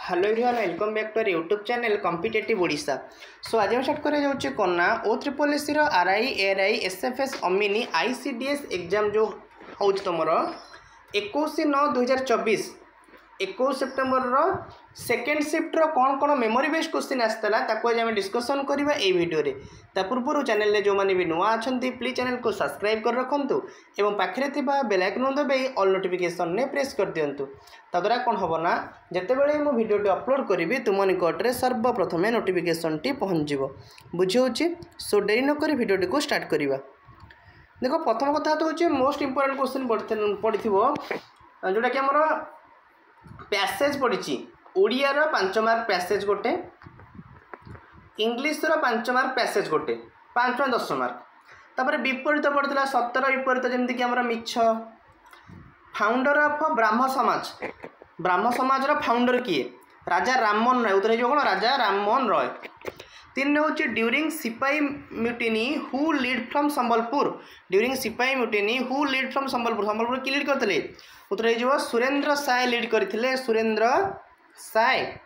Hello everyone welcome back to our YouTube channel competitive Odisha. So आज हम start करा जाउचे कोना ओ ट्रिपल एस रो आरआई एआरआई एसएफएस अमिनी आईसीडीएस एग्जाम जो होउछ तमरो 21/9/2024 21 सेप्टेम्बर रो सेकेंड शिफ्ट रो कौन कौन मेमोरी बेस्ड क्वेश्चन आसला ताको आज हम डिस्कशन करबा ए वीडियो रे। ता पूर्व चैनल रे जो माने भी नुआ अछंती प्लीज चैनल को सब्सक्राइब कर रखंतु एवं पाखरे थिबा बेल आइकन दबाई ऑल नोटिफिकेशन ने प्रेस कर दियंतु। तद्वारा कौन हम ना जितेबाला मो भिडियोटी अपलोड करी तुम निकट में सर्वप्रथम नोटिफिकेशन टी पहुँच बुझे। सो डेरी नक भिडियोटी को स्टार्ट करवा। देख प्रथम कथा तो हूँ मोस्ट इंपोर्टेंट क्वेश्चन पड़ी जोटा कि आम पैसेज पड़ी ओडिया 5 मार्क पैसेज गोटे इंग्लिश 5 मार्क पैसेज गोटे 5 10 मार्क तापर विपरीत पड़ता 17 विपरीत जमीक कि मिछ फाउंडर ऑफ ब्राह्म समाज फाउंडर किए राजा राममोहन राय उत्तर कौन राजा राममोहन राय। 3 हूँ ड्यूरिंग सिपाही mutiny who lead from Sambalpur during सिपाही mutiny who lead from Sambalpur कि लीड करते उत्तर हो सुरेंद्र साय लीड करते सुरेंद्र साय।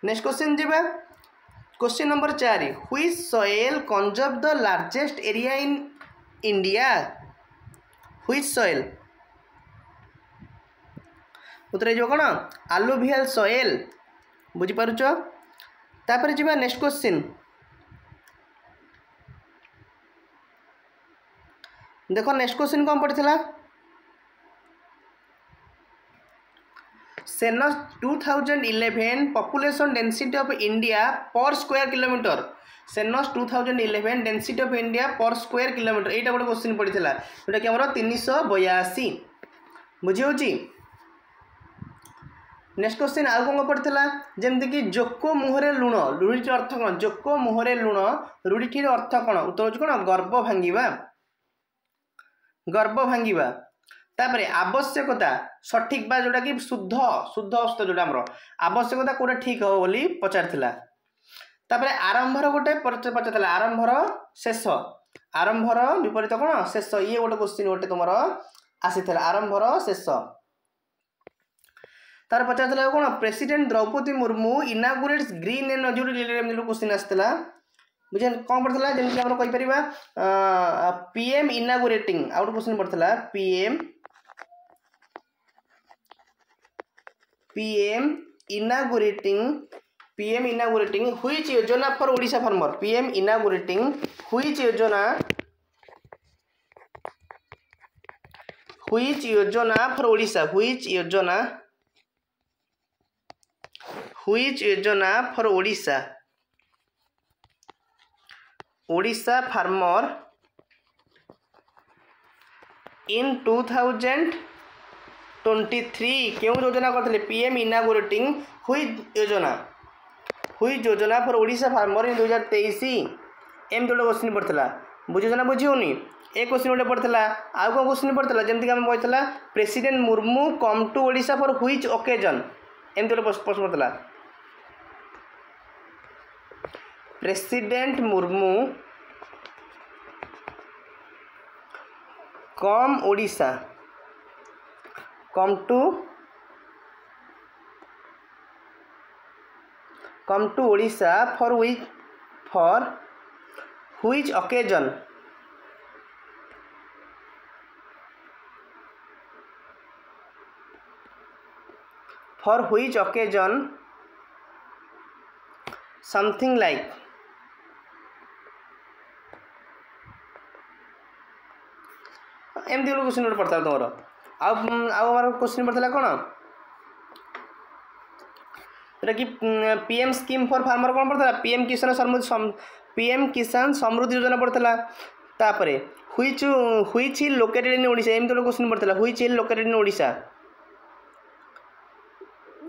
नेक्स्ट क्वेश्चन जी question number 4 which soil conserve the largest area in India which soil उत्तर जो कौन आलुवियल सॉइल बुझीपारुच। तापर जी नेक्स्ट क्वेश्चन देखो नेक्स्ट क्वेश्चन कौन पड़ता census 2011 population density of India per square kilometre census 2011 density of India per square kilometre यहाँ गोटे क्वेश्चन पड़ता जोटा कि 382 बुझी। नेक्स्ट क्वेश्चन आउ कौन पड़ता जमती कि जोको मुहरे लुण रूढ़ी अर्थ कौन जोको मुहरे लुण रूढ़ी अर्थ कौन उत्तर हूँ कौन गर्भ भांगा तापर आवश्यकता सठिक बा जोटा कि शुद्ध अस्त जोटा आमर आवश्यकता कौटा ठीक हम बोली पचार तापर आरंभर गोटे पचार आरंभर शेष आरंभर विपरीत कौन शेष ये गोटे क्वेश्चन गोटे तुम आसी आरंभर शेष तार पचार कौन president Droupadi Murmu inaugurates green energy question आसाला बुझे कौन पड़ता जमीन आम कहीपर पीएम इनागुरेटिंग आउट क्वेश्चन पड़ता पीएम इनागुरेटिंग व्हिच योजना for Odisha farmer PM inaugurating which योजना फॉर ओडिशा व्हिच योजना फॉर ओडिशा फार्मर इन 2023 क्यों योजना करते पीएम इनागुरेटिंग व्हिच योजना फॉर ओडिशा फार्मर इन 2023 एम जो क्वेश्चन पड़ता बुझे ना बुझी ए क्वेश्चन गोटे पड़ता आउ कौन क्वेश्चन पड़ता जमीक आम कहला president Murmu come to Odisha for which occasion एम गोटे प्रश्न पड़ता president Murmu come Odisha come to Odisha for which occasion something like एमती गोटे क्वेश्चन गोटे पड़ता तुम आउ क्वेश्चन पड़ता कौन जोटा कि पीएम स्कीम फॉर फार्मर कौन पड़ता पीएम किसान समृद्धि योजना पड़ता तापर which hill located in Odisha एमती गोटे क्वेश्चन पड़ता which hill located in Odisha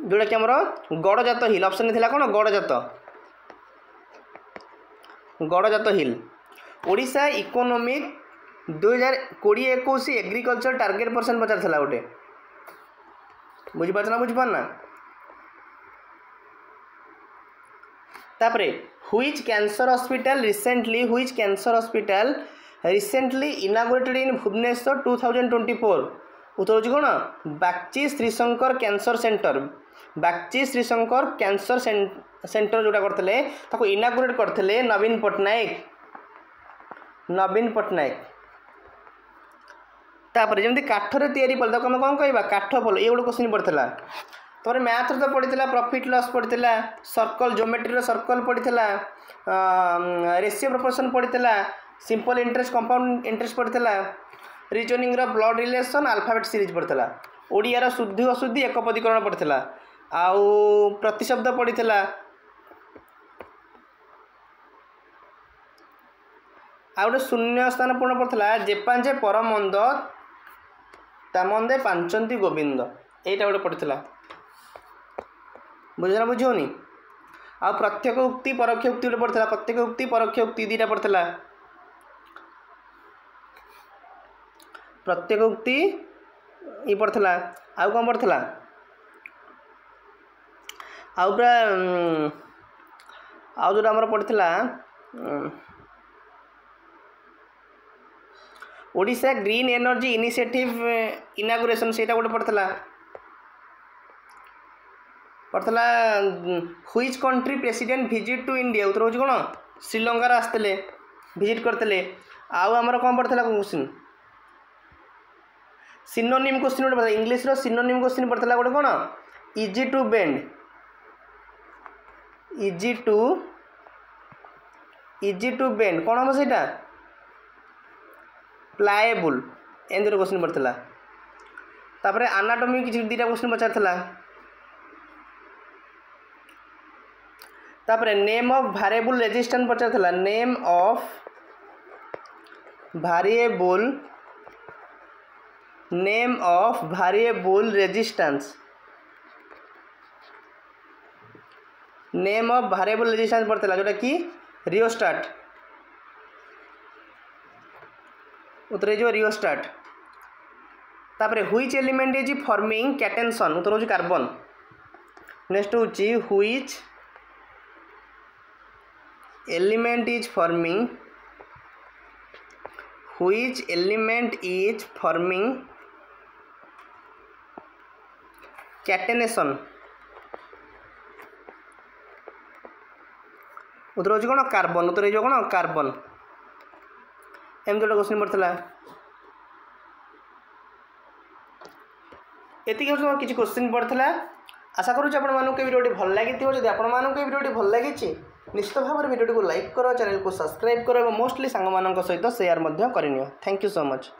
जोटा कि आमर गड़जात हिल ऑप्शन थी कौन Gadjat hill Odisha economic 2020-21 agriculture target percent पचार गोटे बुझीपार ना बुझीपारना तापर which cancer hospital recently inaugurated in Bhubaneswar 2024 उत्तर हूँ कौन Bagchi Srishankar cancer centre Bagchi Srishankar cancer centre जोटा करते इनागुरेट करते नवीन पट्टनायक तापर जमी काठरे तैयारी पल आम कौन कह काठ पल ये गोटे क्वेश्चन पड़ता तापर मैथ तो पड़ता प्रॉफिट लॉस पड़ता सर्कल ज्योमेट्री सर्कल पड़ता रेशियो प्रोपोर्शन पड़ता सिंपल इंटरेस्ट कंपाउंड इंटरेस्ट पड़ता reasoning blood relation alphabet series पड़ता ओडियार शुद्धि अशुद्धि एकपदीकरण पड़ता आउ प्रतिशब्द पड़ता आ गए शून्य स्थान पूर्ण पड़ता जेपांजे परमंद तामंदे पांचंती गोविंद यहीटा गोटे पड़ता बुझना बुझौनी आ प्रत्यक्ष उक्ति परोक्ष उक्ति गोटे पड़ता प्रत्यक्ष उक्ति परोक्ष उक्ति दीटा पड़ता प्रत्यक्ष उक्ति ये पड़ता आउ कौन पड़ता आउ पूरा आउ जो आमर पड़ता Odisha green energy initiative inauguration से गोटे पड़ता which country president visit to India उत्तर हूँ कौन श्रीलंकार आसते विजिट करते आउ आमर कौन पड़ता क्वेश्चन सिनोनिम क्वेश्चन गोटे पड़ता इंग्लीश सिनोनिम क्वेश्चन पड़ता गोटे कौन इजी टू बेंड कौन हम से प्लाएबुल एंड क्वेश्चन पड़ता तापर एनाटॉमी किसी दीटा क्वेश्चन पचार तापर नेम ऑफ वेरिएबल रेजिस्टेंस पचार नेम ऑफ वेरिएबल रेजिस्टेंस पड़ता जोटा कि रियोस्टाट उत्तर हो रियोस्टाट तापर which element is forming catenation उत्तर हो कार्बन नेक्स्ट हूँ which element is forming catenation उत्तर हो कौन कार्बन उत्तर हो कौन कार्बन एमती गोटे क्वेश्चन पड़ता एति किसी क्वेश्चन पड़ता आशा करुँच आपको वीडियो भल लगी जब आपको वीडियो भल लगी निश्चित भाव में वीडियो को लाइक करो चैनल को सब्सक्राइब करो और मोस्टली सांग सहित शेयर करनी थैंक यू सो मच।